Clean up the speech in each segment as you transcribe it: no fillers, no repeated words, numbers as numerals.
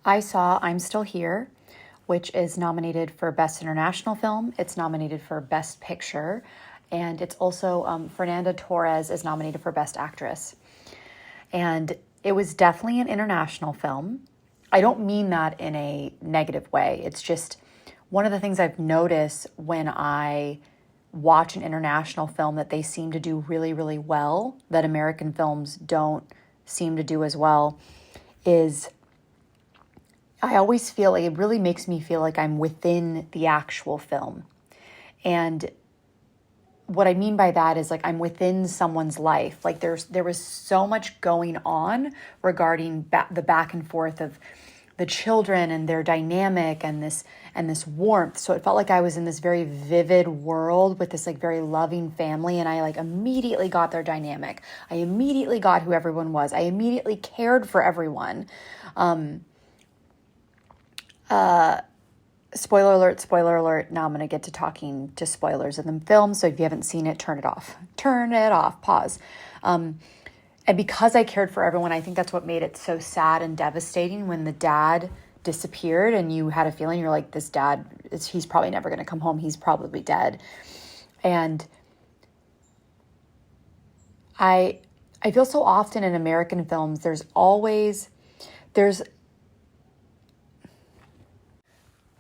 I saw I'm Still Here, which is nominated for Best International Film. It's nominated for Best Picture. And it's also, Fernanda Torres is nominated for Best Actress. And it was definitely an international film. I don't mean that in a negative way. It's just one of the things I've noticed when I watch an international film that they seem to do really, really well, that American films don't seem to do as well, is I always feel like it really makes me feel like I'm within the actual film. And what I mean by that is like I'm within someone's life. Like there was so much going on regarding the back and forth of the children and their dynamic and this warmth. So it felt like I was in this very vivid world with this like very loving family, and I like immediately got their dynamic. I immediately got who everyone was. I immediately cared for everyone. Spoiler alert. Now I'm going to get to talking to spoilers in the film. So if you haven't seen it, turn it off, pause. And because I cared for everyone, I think that's what made it so sad and devastating when the dad disappeared and you had a feeling you're like, this dad, he's probably never going to come home. He's probably dead. And I feel so often in American films, there's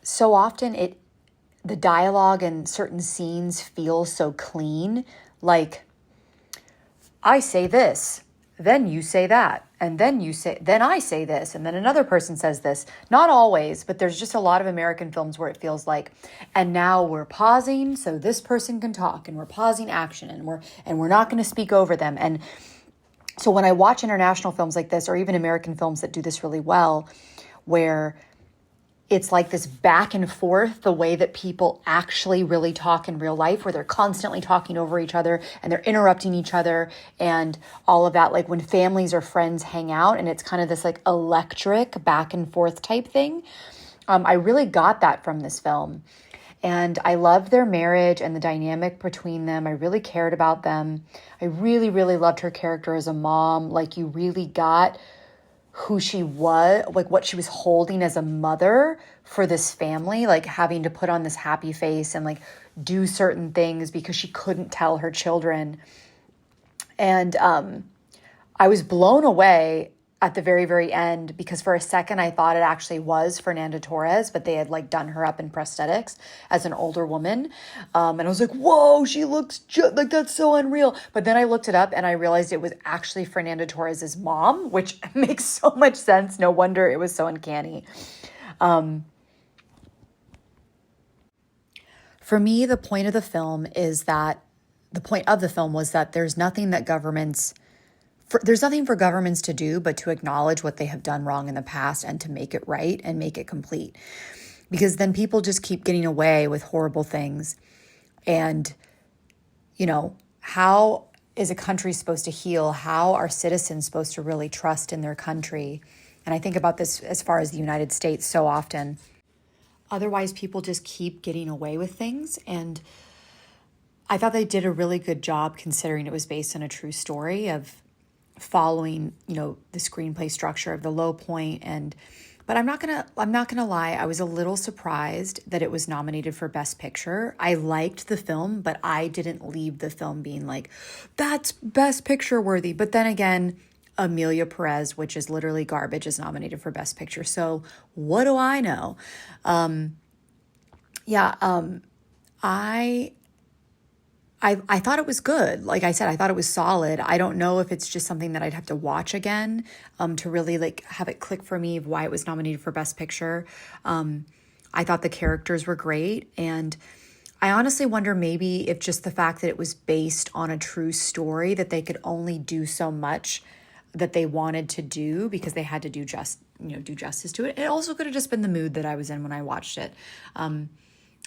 so often the dialogue and certain scenes feel so clean. Like, I say this, then you say that, and then I say this, and then another person says this. Not always, but there's just a lot of American films where it feels like, and now we're pausing so this person can talk, and we're pausing action, and we're not going to speak over them. And so when I watch international films like this, or even American films that do this really well, where it's like this back and forth, the way that people actually really talk in real life, where they're constantly talking over each other and they're interrupting each other and all of that. Like when families or friends hang out and it's kind of this like electric back and forth type thing. I really got that from this film. And I loved their marriage and the dynamic between them. I really cared about them. I really, really loved her character as a mom. Like you really got who she was, like what she was holding as a mother for this family, like having to put on this happy face and like do certain things because she couldn't tell her children. And I was blown away at the very, very end because for a second I thought it actually was Fernanda Torres, but they had like done her up in prosthetics as an older woman. And I was like, whoa, she looks like that's so unreal. But then I looked it up and I realized it was actually Fernanda Torres's mom, which makes so much sense. No wonder it was so uncanny. For me, the point of the film was that there's nothing for governments to do but to acknowledge what they have done wrong in the past and to make it right and make it complete. Because then people just keep getting away with horrible things. And, how is a country supposed to heal? How are citizens supposed to really trust in their country? And I think about this as far as the United States so often. Otherwise, people just keep getting away with things. And I thought they did a really good job considering it was based on a true story of following, the screenplay structure of the low point. But I'm not gonna lie, I was a little surprised that it was nominated for Best Picture. I liked the film, but I didn't leave the film being like, that's Best Picture worthy. But then again, Amelia Perez, which is literally garbage, is nominated for Best Picture. So what do I know? I thought it was good. Like I said, I thought it was solid. I don't know if it's just something that I'd have to watch again to really like have it click for me of why it was nominated for Best Picture. I thought the characters were great. And I honestly wonder maybe if just the fact that it was based on a true story that they could only do so much that they wanted to do because they had to do justice to it. It also could have just been the mood that I was in when I watched it.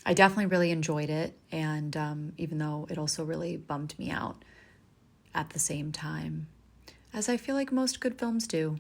I definitely really enjoyed it, and even though it also really bummed me out at the same time, as I feel like most good films do.